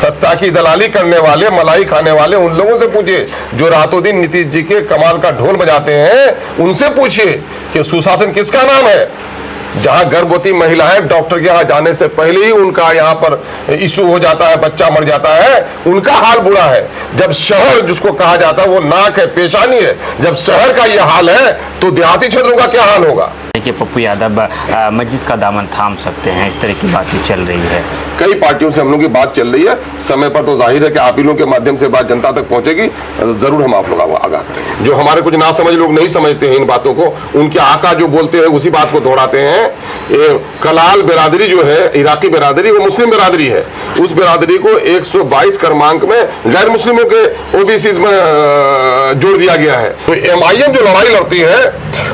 सत्ता की दलाली करने वाले, मलाई खाने वाले उन लोगों से पूछिए जो रातों दिन नीतीश जी के कमाल का ढोल बजाते हैं। उनसे पूछिए कि सुशासन किसका नाम है। जहां गर्भवती महिलाएं डॉक्टर के यहाँ जाने से पहले ही उनका यहाँ पर इश्यू हो जाता है, बच्चा मर जाता है, उनका हाल बुरा है। जब शहर जिसको कहा जाता है वो नाक है, पेशानी है, जब शहर का ये हाल है तो देहाती क्षेत्रों का क्या हाल होगा। देखिए पप्पू यादव मस्जिद का दामन थाम सकते हैं, इस तरह की बातें चल रही है। कई पार्टियों से हम लोग की बात चल रही है, समय पर तो जाहिर है कि आप ही लोगों के माध्यम से बात जनता तक पहुंचेगी, जरूर हम आप लोग आगाह करेंगे। जो हमारे कुछ ना समझ लोग नहीं समझते हैं इन बातों को, उनके आका जो बोलते हैं उसी बात को दोहराते हैं। कलाल बिरादरी जो है, इराकी बिरादरी, वो मुस्लिम बिरादरी है। उस बिरादरी को 122 क्रमांक में गैर मुस्लिमों के ओबीसी में जोड़ दिया गया है। तो MIM जो लड़ाई लड़ती है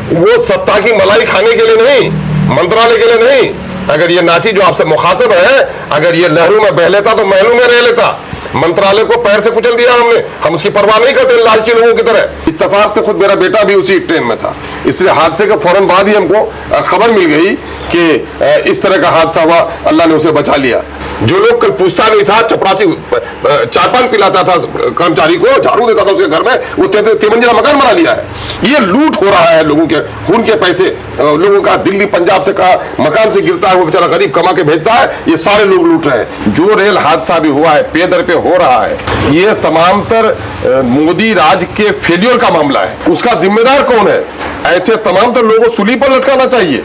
वो सत्ता की मलाई खाने के लिए नहीं, मंत्रालय के लिए नहीं। अगर ये नाची जो आपसे मुखातिब है, अगर ये लहरों में बह लेता तो महलों में रह लेता। मंत्रालय को पैर से कुचल दिया हमने, हम उसकी परवाह नहीं करते लालची लोगों की तरह। इत्तेफाक से खुद मेरा बेटा भी उसी ट्रेन में था, इसलिए हादसे के फौरन बाद ही हमको खबर मिल गई कि इस तरह का हादसा हुआ, अल्लाह ने उसे बचा लिया। जो लोग कल पूछता नहीं था, चपरासी चाय पान पिलाता था कर्मचारी को, झाड़ू देता था उसके घर में, वो 3 मंजिला मकान बना लिया है। ये लूट हो रहा है लोगों के खून के पैसे, लोगों का दिल्ली पंजाब से कहा मकान से गिरता है, वो बेचारा गरीब कमा के भेजता है, ये सारे लोग लूट रहे हैं। जो रेल हादसा भी हुआ है, पे दर पे हो रहा है, ये तमाम तर मोदी राज के फेलियर का मामला है। उसका जिम्मेदार कौन है? ऐसे तमाम तर लोगों को सूली पर लटकाना चाहिए।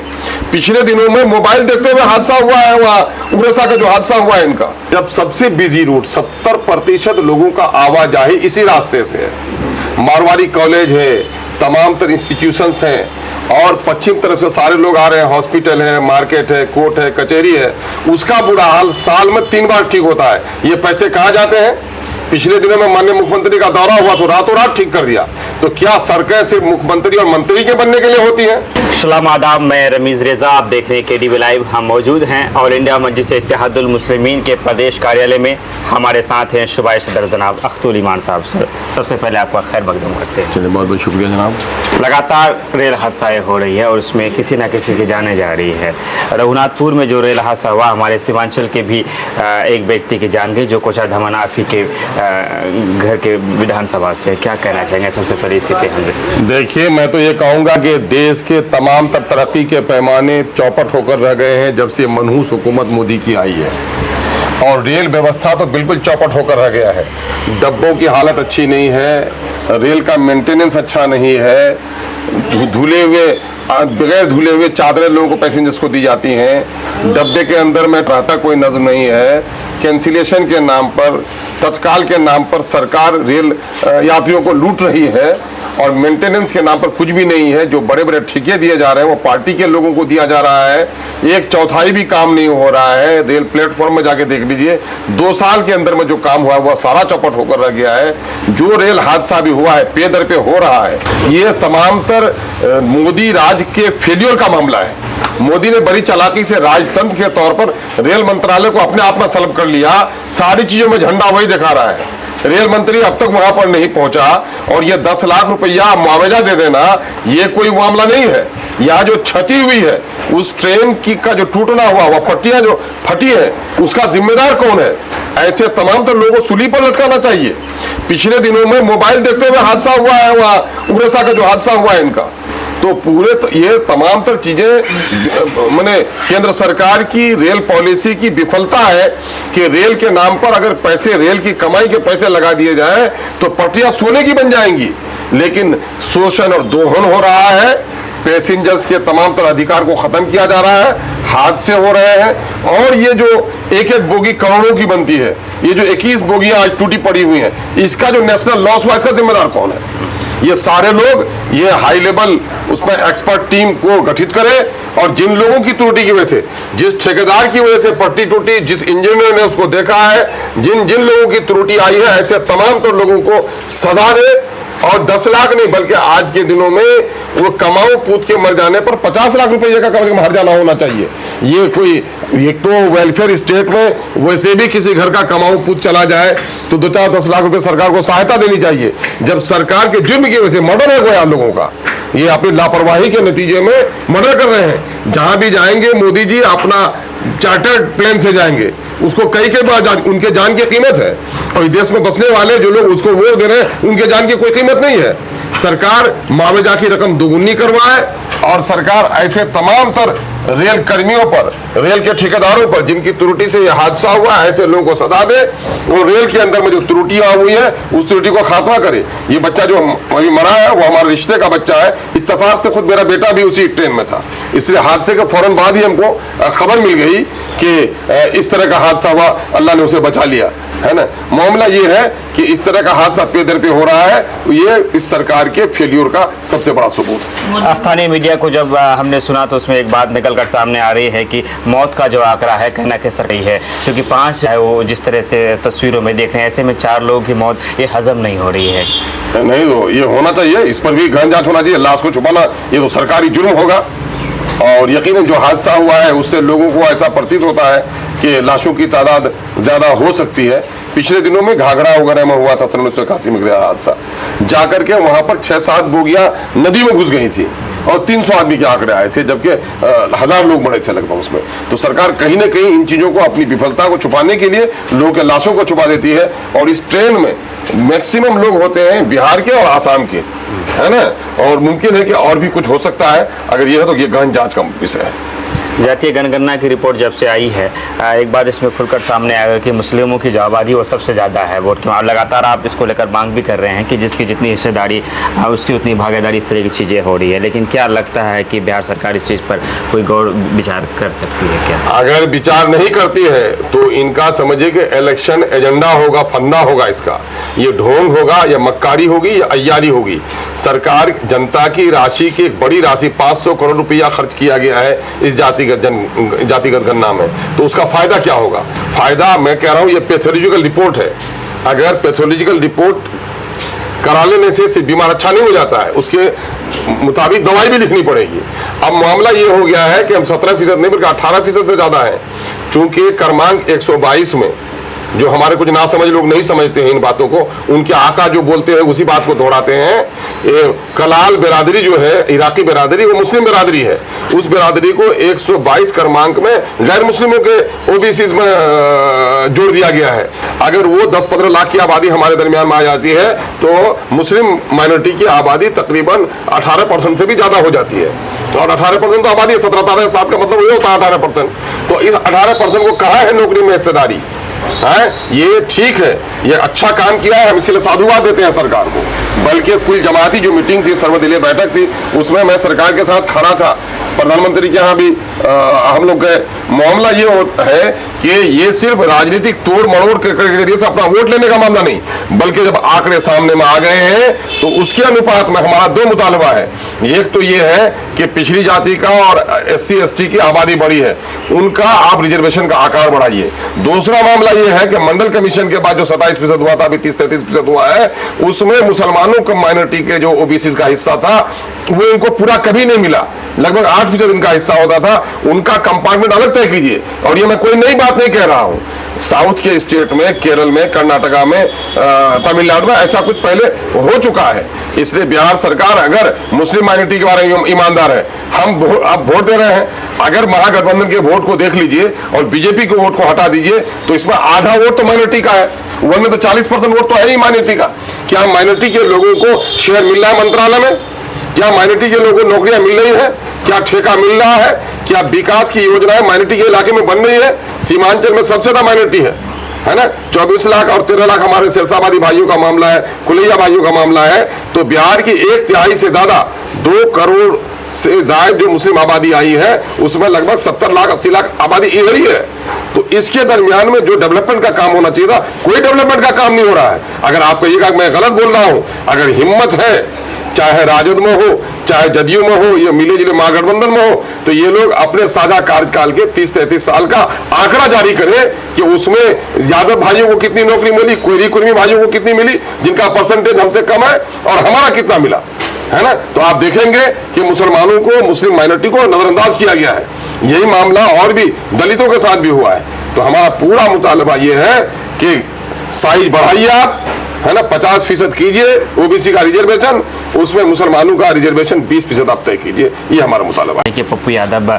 पिछले दिनों में मोबाइल देखते हुए हादसा हुआ है, वहां उड़ीसा का जो हादसा हुआ है इनका, जब सबसे बिजी रूट 70% लोगों का आवाजाही इसी रास्ते से है। मारवाड़ी कॉलेज है, तमाम तर इंस्टीट्यूशंस हैं और पश्चिम तरफ से सारे लोग आ रहे हैं, हॉस्पिटल है, मार्केट है, कोर्ट है, कचहरी है। उसका बुरा हाल साल में 3 बार ठीक होता है। ये पैसे कहाँ जाते हैं? पिछले दिनों में माननीय मुख्यमंत्री का दौरा हुआ तो रातों रात ठीक कर दिया। तो क्या सड़कें सिर्फ मुख्यमंत्री और मंत्री के बनने के लिए होती हैं? सलाम आदाब, मैं रमीज रेजा, आप देख रहे हैं KDV लाइव। हम मौजूद हैं ऑल इंडिया मजलिस इत्तेहादुल मुस्लिमीन के प्रदेश कार्यालय में। हमारे साथ हैं शुभाए सदर जनाब अख्तुल ईमान साहब। सर, सबसे पहले आपका खैर मकदम करते हैं। चलिए, बहुत बहुत शुक्रिया जनाब। लगातार रेल हादसाएँ हो रही है और उसमें किसी न किसी की जाने जा रही है। रघुनाथपुर में जो रेल हादसा हुआ, हमारे सीमांचल के भी एक व्यक्ति की जान गई, जो कोचा धमनाफी के घर के विधानसभा से। क्या कहना चाहेंगे सबसे पहले इसी पे? देखिए, मैं तो ये कहूंगा कि देश के तमाम तक तरक्की के पैमाने चौपट होकर रह गए हैं जब से मनहूस हुकूमत मोदी की आई है। और रेल व्यवस्था तो बिल्कुल चौपट होकर रह गया है। डब्बों की हालत अच्छी नहीं है, रेल का मेंटेनेंस अच्छा नहीं है, धुले हुए बगैर धुले हुए चादरें लोगों को पैसेंजर्स को दी जाती हैं, डब्बे के अंदर में रहता कोई नज़र नहीं है। कैंसिलेशन के नाम पर, तत्काल के नाम पर सरकार रेल यात्रियों को लूट रही है और मेंटेनेंस के नाम पर कुछ भी नहीं है। जो बड़े बड़े ठेके दिए जा रहे हैं वो पार्टी के लोगों को दिया जा रहा है। 1/4 भी काम नहीं हो रहा है। रेल प्लेटफॉर्म में जाके देख लीजिए, 2 साल के अंदर में जो काम हुआ है वह सारा चौपट होकर रह गया है। जो रेल हादसा भी हुआ है, पे दर पे हो रहा है। ये तमाम तर मोदी राज के फेलियर का मामला है। मोदी ने बड़ी चालाकी से राजतंत्र के तौर पर रेल मंत्रालय को अपने आप में सलब कर लिया। सारी चीजों में झंडा वही दिखा रहा है। रेल मंत्री अब तक वहां पर नहीं पहुंचा और ये 10 लाख रुपया मुआवजा दे देना, ये कोई मामला नहीं है। यहाँ जो क्षति हुई है, उस ट्रेन की का जो टूटना हुआ, वह पट्टियां जो फटी है, उसका जिम्मेदार कौन है? ऐसे तमाम तो लोगों को सूली पर लटकाना चाहिए। पिछले दिनों में मोबाइल देखते हुए हादसा हुआ है, वहां उड़ीसा का जो हादसा हुआ है इनका। तो पूरे तो ये तमाम तर चीजें मैंने केंद्र सरकार की रेल पॉलिसी की विफलता है कि रेल के नाम पर अगर पैसे, रेल की कमाई के पैसे लगा दिए जाए तो पटरियां सोने की बन जाएंगी। लेकिन शोषण और दोहन हो रहा है, पैसेंजर्स के तमाम तरह अधिकार को खत्म किया जा रहा है, हादसे हो रहे हैं। और ये जो एक बोगी करोड़ों की बनती है, ये जो 21 बोगियां आज टूटी पड़ी हुई हैं, इसका जो नेशनल लॉस हुआ, इसका जिम्मेदार कौन है? ये सारे लोग, ये हाई लेवल उसमें एक्सपर्ट टीम को गठित करें और जिन लोगों की त्रुटि की वजह से, जिस ठेकेदार की वजह से पट्टी टूटी, जिस इंजीनियर ने उसको देखा है, जिन जिन लोगों की त्रुटि आई है, ऐसे तमाम तो लोगों को सजा दे। और 10 लाख नहीं, बल्कि आज के दिनों में वो कमाऊ पूत के मर जाने पर 50 लाख रुपए का कम से कम हर्जाना होना चाहिए। ये कोई, एक तो वेलफेयर स्टेट में वैसे भी किसी घर का कमाऊ पूत चला जाए तो 2-4-10 लाख रुपए सरकार को सहायता देनी चाहिए। जब सरकार के जुर्म की वजह से मर्डर है गोया लोगों का, ये अपनी लापरवाही के नतीजे में मर्डर कर रहे हैं। जहां भी जाएंगे मोदी जी अपना चार्टर्ड प्लेन से जाएंगे, उसको कई के बाद उनके जान की कीमत है। और देश में बसने वाले जो लोग उसको वोट दे रहे हैं उनके जान की कोई कीमत नहीं है। सरकार मुआवजा की रकम दोगुनी करवाए और सरकार ऐसे तमाम तर रेल कर्मियों पर, रेल के ठेकेदारों पर जिनकी त्रुटि से यह हादसा हुआ, ऐसे लोगों को सजा दे और रेल के अंदर में जो त्रुटियां हुई है उस त्रुटि को खात्मा करे। ये बच्चा जो अभी मरा है वो हमारे रिश्ते का बच्चा है, इत्तेफाक से खुद मेरा बेटा भी उसी ट्रेन में था, इसलिए हादसे के फौरन बाद ही हमको खबर मिल गई कि इस तरह का हादसा हुआ, अल्लाह ने उसे बचा लिया, है ना। मामला ये है कि इस तरह का हादसा पे दर पे हो रहा है, ये इस सरकार के फेल्यूर का सबसे बड़ा सबूत है। स्थानीय मीडिया को जब हमने सुना तो उसमें एक बात निकल कर सामने आ रही है कि मौत का जो आंकड़ा है कहना के सर रही है, क्योंकि 5 है वो जिस तरह से तस्वीरों में देख रहे हैं, ऐसे में 4 लोगों की मौत ये हजम नहीं हो रही है। नहीं तो ये होना चाहिए, इस पर भी गहन जांच होना चाहिए। लाश को छुपाना ये तो सरकारी जुर्म होगा और यकीनन जो हादसा हुआ है उससे लोगों को ऐसा प्रतीत होता है कि लाशों की तादाद ज्यादा हो सकती है। पिछले दिनों में घाघरा वगैरह में हुआ था 1981 में हादसा, जाकर के वहां पर 6-7 बोगियां नदी में घुस गई थी और 300 आदमी के आंकड़े आए थे, जबकि 1000 लोग मरे थे लगभग उसमें। तो सरकार कहीं ना कहीं इन चीजों को, अपनी विफलता को छुपाने के लिए लोगों के लाशों को छुपा देती है। और इस ट्रेन में मैक्सिमम लोग होते हैं बिहार के और आसाम के, है ना, और मुमकिन है कि और भी कुछ हो सकता है। अगर ये है तो ये गहन जांच का विषय है। जातीय जनगणना की रिपोर्ट जब से आई है, एक बात इसमें खुलकर सामने आएगा कि मुस्लिमों की जो आबादी वो सबसे ज़्यादा है वोट की। लगातार आप इसको लेकर मांग भी कर रहे हैं कि जिसकी जितनी हिस्सेदारी उसकी उतनी भागीदारी, इस तरह की चीज़ें हो रही है, लेकिन क्या लगता है कि बिहार सरकार इस चीज़ पर कोई गौर विचार कर सकती है क्या? अगर विचार नहीं करती है तो इनका समझिए कि इलेक्शन एजेंडा होगा, फंदा होगा इसका, ये ढोंग होगा या मक्कारी होगी या अय्यारी होगी। सरकार जनता की राशि की एक बड़ी राशि 500 करोड़ रुपया खर्च किया गया है इस जातिगत गणना में, तो उसका फायदा क्या होगा? फायदा मैं कह रहा हूं ये पैथोलॉजिकल रिपोर्ट है। अगर पैथोलॉजिकल रिपोर्ट करा लेने से सिर्फ बीमार अच्छा नहीं हो जाता है, उसके मुताबिक दवाई भी लिखनी पड़ेगी। अब मामला ये हो गया है कि हम 17% नहीं बल्कि 18% से ज्यादा है, चूंकि क्रमांक 122 में जो हमारे कुछ नासमझ लोग नहीं समझते हैं इन बातों को, उनके आका जो बोलते हैं उसी बात को दोहराते हैं। कलाल बिरादरी जो है, इराकी बिरादरी, वो मुस्लिम बिरादरी है, उस बिरादरी को 122 क्रमांक में गैर मुस्लिमों के ओबीसी में जोड़ दिया गया है। अगर वो 10-15 लाख की आबादी हमारे दरमियान में आ जाती है तो मुस्लिम माइनॉरिटी की आबादी तकरीबन 18% से भी ज्यादा हो जाती है। और 18% तो आबादी 17-7 का मतलब ये होता है 18%। तो इस 18% को कहाँ है नौकरी में हिस्सेदारी है? ये ठीक है, ये अच्छा काम किया है, हम इसके लिए साधुवाद देते हैं सरकार को। बल्कि कुल जमाती जो मीटिंग थी, सर्वदलीय बैठक थी, उसमें मैं सरकार के साथ खड़ा था, प्रधानमंत्री के यहाँ भी हम लोग गए। मामला ये है कि ये सिर्फ राजनीतिक तोड़ मड़ोड़ के जरिए से अपना वोट लेने का मामला नहीं, बल्कि जब आंकड़े सामने में आ गए हैं तो उसके अनुपात में हमारा 2 मुतालबा है। एक तो ये है कि पिछड़ी जाति का और SC/ST की आबादी बढ़ी है, उनका आप रिजर्वेशन का आकार बढ़ाइए। दूसरा मामला ये है कि मंडल कमीशन के बाद जो 27% हुआ था, अभी 30-33% हुआ है, उसमें मुसलमानों को माइनॉरिटी के जो OBC का हिस्सा था वो इनको पूरा कभी नहीं मिला, लगभग 8% इनका हिस्सा होता था, उनका कंपार्टमेंट अलग तय कीजिए। और ये मैं कोई नई बात नहीं कह रहा हूं, साउथ के स्टेट में, केरल में, कर्नाटका में, तमिलनाडु में ऐसा कुछ पहले हो चुका है। इसलिए बिहार सरकार अगर मुस्लिम माइनॉरिटी के बारे में ईमानदार है, हम अब वोट दे रहे हैं, अगर महागठबंधन के वोट को देख लीजिए और बीजेपी के वोट को हटा दीजिए तो इसमें आधा वोट तो माइनॉरिटी का है, वरना तो 40% वोट तो है ही माइनॉरिटी का। क्या माइनॉरिटी के लोगों को शेयर मिल रहा है मंत्रालय में? क्या माइनॉरिटी के लोगों को नौकरियां मिल रही है? क्या ठेका मिल रहा है? क्या विकास की योजनाएं माइनॉरिटी के इलाके में बन रही है? सीमांचल में सबसे ज्यादा माइनॉरिटी है ना। 24 लाख और 13 लाख हमारे सिरसाबादी भाइयों का मामला है, कुलैया भाइयों का मामला है। तो बिहार की 1/3 से ज्यादा, 2 करोड़ से ज्यादा जो मुस्लिम आबादी आई है, उसमें लगभग 70 लाख 80 लाख आबादी इधर ही है। तो इसके दरमियान में जो डेवलपमेंट का काम होना चाहिए था, कोई डेवलपमेंट का काम नहीं हो रहा है। अगर आपको ये मैं गलत बोल रहा हूं, अगर हिम्मत है, चाहे राजद में हो, चाहे जदयू में हो, या मिले जुले महागठबंधन में हो, तो ये लोग अपने साझा कार्यकाल के 30-33 साल का आंकड़ा जारी करें कि उसमें यादव भाइयों को कितनी नौकरी मिली, कोयरी कुर्मी भाइयों को कितनी मिली, जिनका परसेंटेज हमसे कम है, और हमारा कितना मिला, है ना। तो आप देखेंगे कि मुसलमानों को, मुस्लिम माइनॉरिटी को नजरअंदाज किया गया है। यही मामला और भी दलितों के साथ भी हुआ है। तो हमारा पूरा मुतालबा ये है कि साइज बढ़ाइए आप, है ना, 50% कीजिए ओबीसी का रिजर्वेशन, उसमें मुसलमानों का रिजर्वेशन 20% आप तय कीजिए, ये हमारा मुतालबा है। कि पप्पू यादव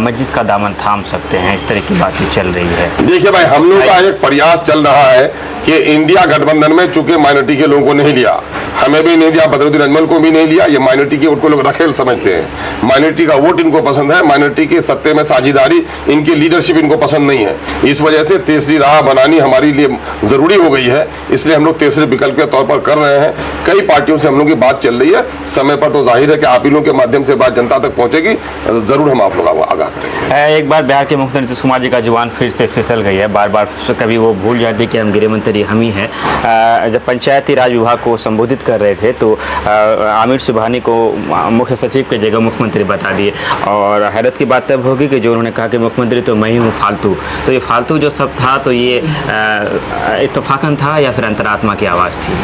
मस्जिद का दामन थाम सकते हैं, इस तरह की बातें चल रही है। देखिए भाई, हम लोग का एक प्रयास चल रहा है कि इंडिया गठबंधन में चूंकि माइनॉरिटी के लोगों को नहीं लिया, हमें भी नहीं लिया, बदरुद्दीन अजमल को भी नहीं लिया, ये माइनॉरिटी के वोट को लोग रखेल समझते हैं। माइनॉरिटी का वोट इनको पसंद है, माइनॉरिटी के सत्ते में साझेदारी, इनकी लीडरशिप इनको पसंद नहीं है। इस वजह से तीसरी राह बनानी हमारे लिए जरूरी हो गई है, इसलिए हम लोग तीसरे विकल्प के तौर पर कर रहे हैं। कई पार्टियों से हम लोग की बात चल रही है, समय पर तो जाहिर है कि आप ही लोगों के माध्यम से बात जनता तक पहुंचेगी, जरूर हम आप लोग आगाह करेंगे। एक बार बिहार के मुख्यमंत्री नीतीश कुमार जी का जुबान फिर से फिसल गई है, बार बार कभी वो भूल जाते कि हम गृह मंत्री हम ही हैं। जब पंचायती राज विभाग को संबोधित कर रहे थे तो आमिर सुबहानी को मुख्य सचिव की जगह मुख्यमंत्री बता दिए, और हैरत की बात तब होगी कि जो उन्होंने कहा कि मुख्यमंत्री तो मैं ही हूँ फालतू, तो ये फालतू जो सब था तो ये इत्तफाकन था या फिर अंतरात्मा की आवाज़ थी?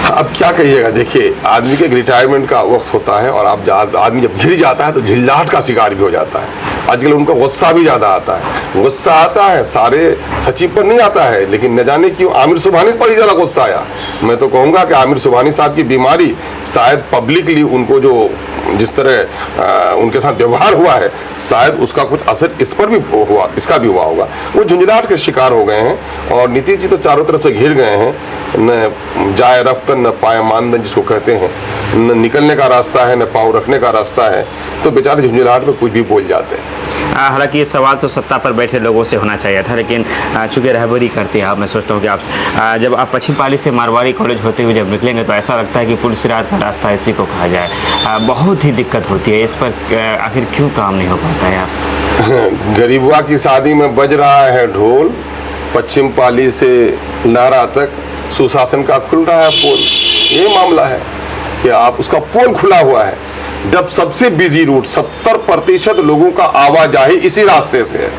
अब क्या कहिएगा, देखिए आदमी के रिटायरमेंट का वक्त होता है और आप आदमी जब गिर जाता है तो झिल्लाहट का शिकार भी हो जाता है। आजकल उनको गुस्सा भी ज्यादा आता है, गुस्सा आता है, सारे सचिव पर नहीं आता है, लेकिन न जाने क्यों आमिर सुबहानी पर ही ज्यादा गुस्सा आया। मैं तो कहूंगा कि आमिर सुबहानी साहब की बीमारी शायद पब्लिकली उनको जो जिस तरह उनके साथ व्यवहार हुआ है, शायद उसका कुछ असर इस पर भी हुआ, इसका भी हुआ होगा। वो झुंझलाहट के शिकार हो गए हैं और नीतीश जी तो चारों तरफ से घिर गए हैं, न जाए रफ्त न पाए मानदंड जिसको कहते हैं, न निकलने का रास्ता है न पाँव रखने का रास्ता है, तो बेचारे झुंझलाहट में कुछ भी बोल जाते हैं। हालांकि ये सवाल तो सत्ता पर बैठे लोगों से होना चाहिए था, लेकिन चूंकि रहबरी करते हैं आप, मैं सोचता हूँ कि आप जब आप पश्चिम पाली से मारवाड़ी कॉलेज होते हुए जब निकलेंगे तो ऐसा लगता है कि पुल सिरात का रास्ता इसी को कहा जाए। बहुत ही दिक्कत होती है, इस पर आखिर क्यों काम नहीं हो पाता है आप? गरीबुआ की शादी में बज रहा है ढोल, पश्चिम पाली से नारा तक सुशासन का खुल रहा है पोल। ये मामला है कि आप उसका पोल खुला हुआ है, जब सबसे बिजी रूट 70% लोगों का आवाजाही इसी रास्ते से है।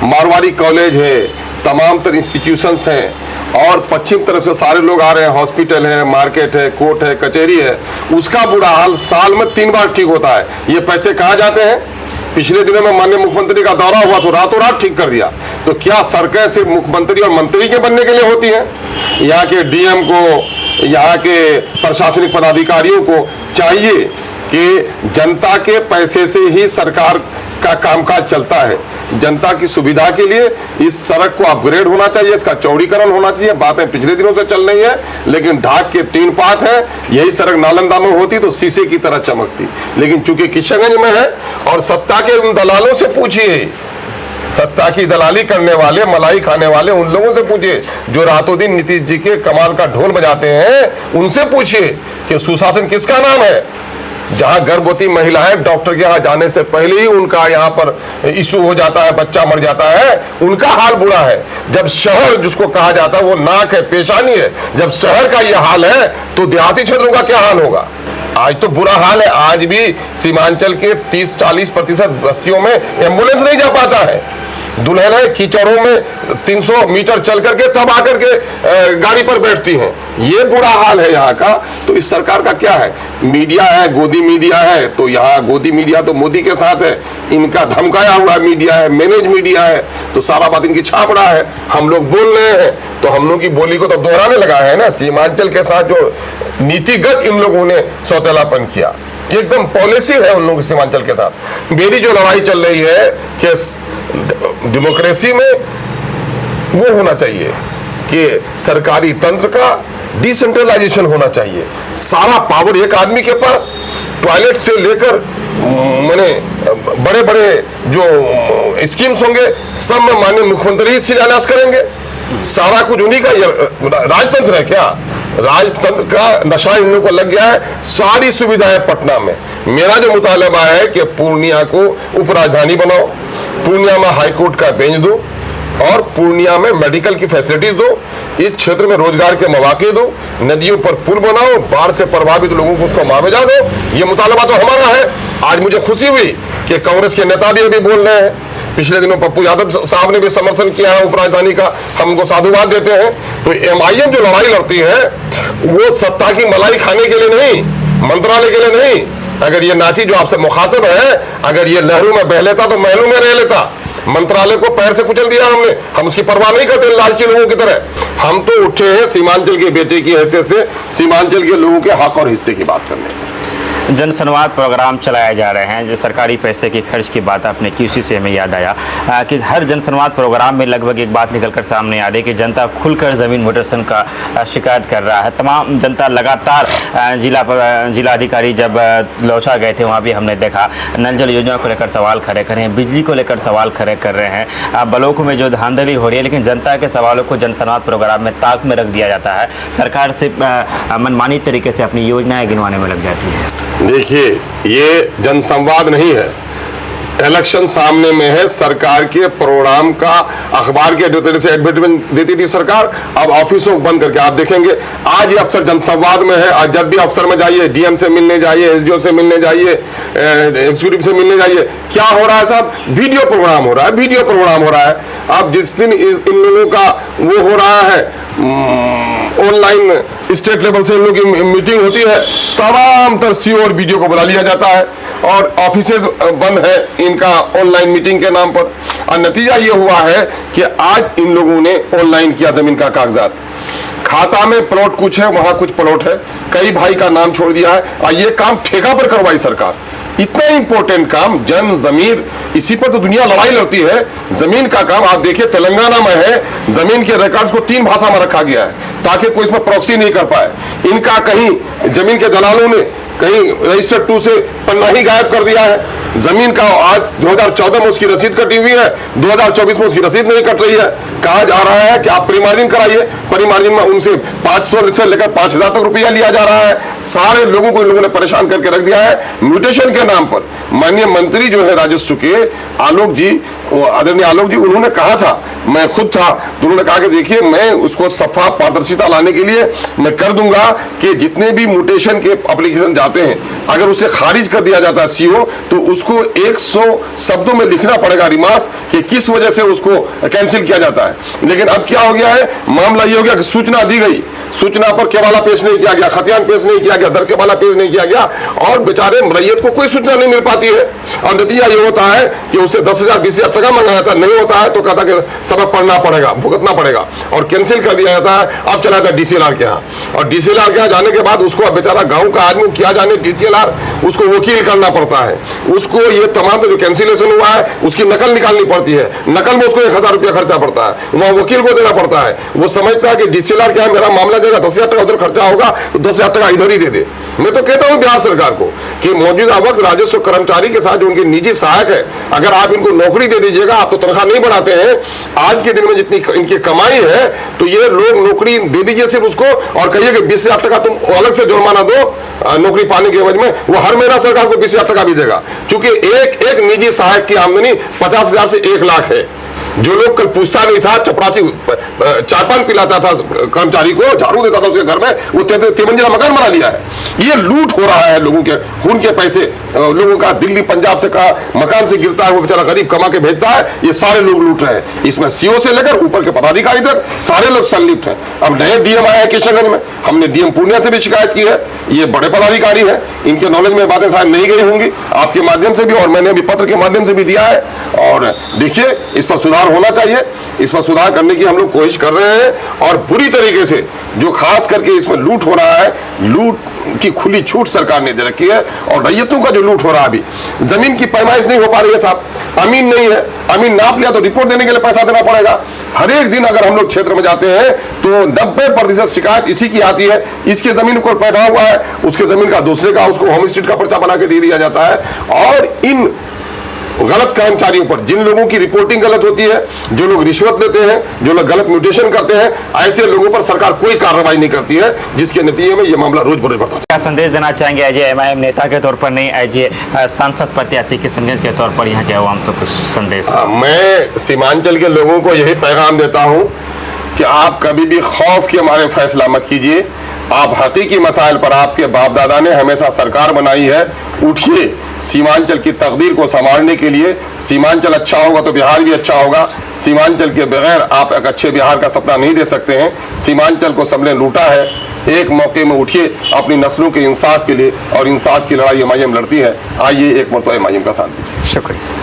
मारवाड़ी कॉलेज है, तमाम तर इंस्टीट्यूशंस हैं और पश्चिम तरफ से सारे लोग आ रहे हैं, हॉस्पिटल है, मार्केट है, कोर्ट है, कचहरी है, उसका बुरा हाल साल में 3 बार ठीक होता है। ये पैसे कहाँ जाते हैं? पिछले दिनों में माननीय मुख्यमंत्री का दौरा हुआ तो रातों रात ठीक कर दिया। तो क्या सड़कें सिर्फ मुख्यमंत्री और मंत्री के बनने के लिए होती हैं? यहाँ के डीएम को, यहाँ के प्रशासनिक पदाधिकारियों को चाहिए कि जनता के पैसे से ही सरकार का कामकाज चलता है। जनता की सुविधा के लिए इस सड़क को अपग्रेड होना चाहिए, इसका चौड़ीकरण होना चाहिए। बातें पिछले दिनों से चल रही है, लेकिन ढाक के 3 पात है। यही सड़क नालंदा में होती तो शीशे की तरह चमकती, लेकिन चूंकि किशनगंज में है और सत्ता के उन दलालों से पूछिए, सत्ता की दलाली करने वाले, मलाई खाने वाले उन लोगों से पूछिए जो रातों दिन नीतीश जी के कमाल का ढोल बजाते हैं, उनसे पूछिए कि सुशासन किसका नाम है। जहां गर्भवती महिलाएं डॉक्टर के यहाँ जाने से पहले ही उनका यहाँ पर इशू हो जाता है, बच्चा मर जाता है, उनका हाल बुरा है। जब शहर जिसको कहा जाता है वो नाक है, पेशानी है, जब शहर का ये हाल है तो देहाती क्षेत्रों का क्या हाल होगा? आज तो बुरा हाल है, आज भी सीमांचल के 30-40% बस्तियों में एम्बुलेंस नहीं जा पाता है। दुल्हनें कीचड़ों में 300 मीटर चल करके तब आकर के गाड़ी पर बैठती हैं। ये बुरा हाल है यहाँ का। तो इस सरकार का क्या है? मीडिया है, गोदी मीडिया है, तो यहाँ गोदी मीडिया तो मोदी के साथ है, इनका धमकाया हुआ मीडिया है, मैनेज मीडिया है, तो सारा बात इनकी छाप रहा है। हम लोग बोल रहे हैं तो हम लोग की बोली को तो दोहराने लगा है ना। सीमांचल के साथ जो नीतिगत इन लोगों ने सौतेलापन किया, एकदम पॉलिसी है उन लोगों की सीमांचल के साथ। मेरी जो लड़ाई चल रही है कि डेमोक्रेसी में वो होना चाहिए कि सरकारी तंत्र का डिसेंट्रलाइजेशन होना चाहिए। सारा पावर एक आदमी के पास, टॉयलेट से लेकर माने बड़े बड़े जो स्कीम्स होंगे सब में माननीय मुख्यमंत्री ही शिलान्यास करेंगे। सारा कुछ उन्हीं का राजतंत्र है क्या? राजतंत्र का नशा इन लोगों को लग गया है। सारी सुविधाएं पटना में। मेरा जो मुतालबा है कि पूर्णिया को उपराजधानी बनाओ, पूर्णिया में हाईकोर्ट का बेंच दो और पूर्णिया में मेडिकल की फैसिलिटीज दो, इस क्षेत्र में रोजगार के मौके दो, नदियों पर पुल बनाओ, बाढ़ से प्रभावित लोगों को उसको मुआवजा दो। ये मुतालबा तो हमारा है। आज मुझे खुशी हुई कि कांग्रेस के नेता भी अभी बोल रहे हैं। पिछले दिनों पप्पू यादव साहब ने भी समर्थन किया है उपराजधानी का, हम उनको साधुवाद देते हैं। तो एमआईएम जो लड़ाई लड़ती है वो सत्ता की मलाई खाने के लिए नहीं, मंत्रालय के लिए नहीं। अगर ये नाची जो आपसे मुखातिब है, अगर ये लहरू में बह लेता तो महलों में रह लेता। मंत्रालय को पैर से कुचल दिया हमने, हम उसकी परवाह नहीं करते लालची लोगों की तरह। हम तो उठे हैं सीमांचल के बेटे की हैसियत से सीमांचल के लोगों के हक और हिस्से की बात करने। जन संवाद प्रोग्राम चलाए जा रहे हैं, जो सरकारी पैसे की खर्च की बात आपने की, उसी से हमें याद आया कि हर जन संवाद प्रोग्राम में लगभग एक बात निकलकर सामने आ रही कि जनता खुलकर ज़मीन म्यूटेशन का शिकायत कर रहा है। तमाम जनता लगातार जिला अधिकारी जब लोचा गए थे वहाँ भी हमने देखा नल जल योजना को लेकर सवाल खड़े कर रहे हैं, बिजली को लेकर सवाल खड़े कर रहे हैं, ब्लॉकों में जो धांधली हो रही है, लेकिन जनता के सवालों को जन संवाद प्रोग्राम में ताक में रख दिया जाता है। सरकार से मनमानी तरीके से अपनी योजनाएं गिनवाने में लग जाती है। देखिए, ये जनसंवाद नहीं है, इलेक्शन सामने में है। सरकार के प्रोग्राम का अखबार के जो तरह से एडवर्टाइजमेंट देती थी सरकार, अब ऑफिसों को बंद करके आप देखेंगे आज ये अफसर जनसंवाद में है। आज जब भी अफसर में जाइए, डीएम से मिलने जाइए, एसडीओ से मिलने जाइए, एग्जीक्यूटिव से मिलने जाइए, क्या हो रहा है साहब? वीडियो प्रोग्राम हो रहा है, वीडियो प्रोग्राम हो रहा है। अब जिस दिन इन लोगों का वो हो रहा है ऑनलाइन स्टेट लेवल से इन लोगों की मीटिंग होती है, तमाम तरह सीओ और वीडियो को बुला लिया जाता है और ऑफिसेज बंद है इनका ऑनलाइन मीटिंग के नाम पर। और नतीजा ये हुआ है कि आज इन लोगों ने ऑनलाइन किया जमीन का कागजात, खाता में प्लॉट कुछ है, वहां कुछ प्लॉट है, कई भाई का नाम छोड़ दिया है और ये काम ठेका पर करवाई सरकार। इतना इंपॉर्टेंट काम, जन जमीन, इसी पर तो दुनिया लड़ाई लड़ती है। जमीन का काम आप देखिए तेलंगाना में है, जमीन के रिकॉर्ड्स को 3 भाषा में रखा गया है ताकि कोई इसमें प्रॉक्सी नहीं कर पाए। इनका कहीं जमीन के दलालों ने कहीं रजिस्टर 2 से पन्ना ही गायब कर दिया है। जमीन का आज 2014 में उसकी रसीद कटी हुई है, 2024 में उसकी रसीद नहीं कट रही है। कहा जा रहा है कि आप प्री मार्जिन कराइए, प्री मार्जिन में उनसे 500 से लेकर 5000 तक रुपया लिया जा रहा है। सारे लोगों को इन लोगों ने परेशान करके रख दिया है म्यूटेशन के नाम पर। माननीय मंत्री जो है राजस्व के आलोक जी, आदरणीय आलोक जी, उन्होंने कहा था, मैं खुद था, तो उन्होंने कहा कि देखिए मैं उसको सफा पारदर्शिता लाने के लिए मैं कर दूंगा कि जितने भी म्यूटेशन के एप्लीकेशन जाते हैं अगर उसे खारिज कर दिया जाता है सीओ, तो उसको 100 शब्दों में लिखना पड़ेगा रिमार्क्स कि किस वजह से उसको कैंसिल किया जाता है। लेकिन अब क्या हो गया है, मामला ये हो गया कि सूचना दी गई, सूचना पर केवाला पेश नहीं किया गया, खतियान पेश नहीं किया गया, दर केवाला पेश नहीं किया गया और बेचारे रैयत को कोई सूचना नहीं मिल पाती है। और नतीजा ये होता है कि उससे 10,000 20,000 टका मंगाया जाता, नहीं होता है तो कहता कि सबक पढ़ना पड़ेगा, भुगतना पड़ेगा और कैंसिल कर दिया जाता है। अब चला जाता डीसीएलआर के यहाँ, और डीसीएलआर के यहाँ जाने के बाद उसको अब बेचारा गांव का आदमी क्या जाने डीसीएलआर, उसको वकील करना पड़ता है, उसको ये तमाम जो कैंसिलेशन हुआ है उसकी नकल निकालनी पड़ती है, नकल में उसको 1000 रुपया खर्चा पड़ता है, वहाँ वकील को देना पड़ता है। वो समझता है कि डीसीएलआर के यहाँ मेरा मामला जाएगा, 10,000 टका उधर खर्चा होगा तो 10,000 टका इधर ही दे दे। मैं तो कहता हूँ बिहार सरकार को कि मौजूदा वक्त राजस्व कर्मचारी के साथ जो उनके निजी सहायक है, अगर आप इनको नौकरी दे दीजिएगा, आप तो तनख्वाह नहीं बढ़ाते हैं, आज के दिन में जितनी इनकी कमाई है तो ये लोग नौकरी दे दीजिए सिर्फ उसको और कहिए कि 20,000 टका तुम अलग से जुर्माना दो नौकरी पाने के एवज में, वो हर महीना सरकार को 20,000 टका भी देगा। क्योंकि एक निजी सहायक की आमदनी 50,000 से 1 लाख है। जो लोग कल पूछता नहीं था, चपरासी चाय पान पिलाता था कर्मचारी को, झाड़ू देता था उसके घर में, वो 3 मंजिला मकान बना लिया है। ये लूट हो रहा है लोगों के खून के पैसे, लोगों का दिल्ली पंजाब से का मकान से गिरता है, वो बेचारा गरीब कमा के भेजता है, ये सारे लोग लूट रहे हैं। इसमें सीओ से लेकर ऊपर के पदाधिकारी तक सारे लोग संलिप्त हैं। अब नए डीएम आए हैं किशनगंज में, हमने डीएम पूर्णिया से भी शिकायत की है, ये बड़े पदाधिकारी हैं, इनके नॉलेज में बातें शायद नहीं गई होंगी, आपके माध्यम से भी और मैंने अभी पत्र के माध्यम से भी दिया है। और देखिए इस पर सुधार होना चाहिए, इस पर सुधार करने की हम लोग कोशिश कर रहे हैं। और बुरी तरीके से जो खास करके इसमें लूट हो रहा है, लूट की खुली छूट सरकार ने दे रखी है और रैयतों का जो लूट हो रहा है, अभी जमीन की पैमाइश नहीं हो पा रही है साहब, अमीन नहीं है, अमीन नाप लिया तो रिपोर्ट देने के लिए पैसा देना पड़ेगा। हर एक दिन अगर हम लोग क्षेत्र में जाते हैं तो 90% शिकायत इसी की आती है, इसके जमीन को बैठा हुआ है, उसके जमीन का दूसरे का, उसको होमस्टेड का पर्चा बना के दे दिया जाता है। और इन गलत कर्मचारियों पर, जिन लोगों की रिपोर्टिंग गलत होती है, जो लोग रिश्वत लेते हैं, जो लोग गलत म्यूटेशन करते हैं, ऐसे लोगों पर सरकार कोई कार्रवाई नहीं करती है, जिसके नतीजे में ये मामला रोज बरोज बढ़ता है। क्या संदेश देना चाहेंगे एज एमआईएम नेता के तौर पर, नहीं एज सांसद प्रत्याशी के संदेश के तौर पर यहाँ के आवाम तो कुछ संदेश? मैं सीमांचल के लोगों को यही पैगाम देता हूँ कि आप कभी भी खौफ के मारे फैसला मत कीजिए। आप हकीकी मसाइल पर, आपके बाप दादा ने हमेशा सरकार बनाई है, उठिए सीमांचल की तकदीर को संभालने के लिए। सीमांचल अच्छा होगा तो बिहार भी अच्छा होगा। सीमांचल के बगैर आप एक अच्छे बिहार का सपना नहीं दे सकते हैं। सीमांचल को सबने लूटा है, एक मौके में उठिए अपनी नस्लों के इंसाफ के लिए, और इंसाफ की लड़ाई एमआईएम लड़ती है। आइए एक मरतबा एमआईएम का साथ दीजिए। शुक्रिया।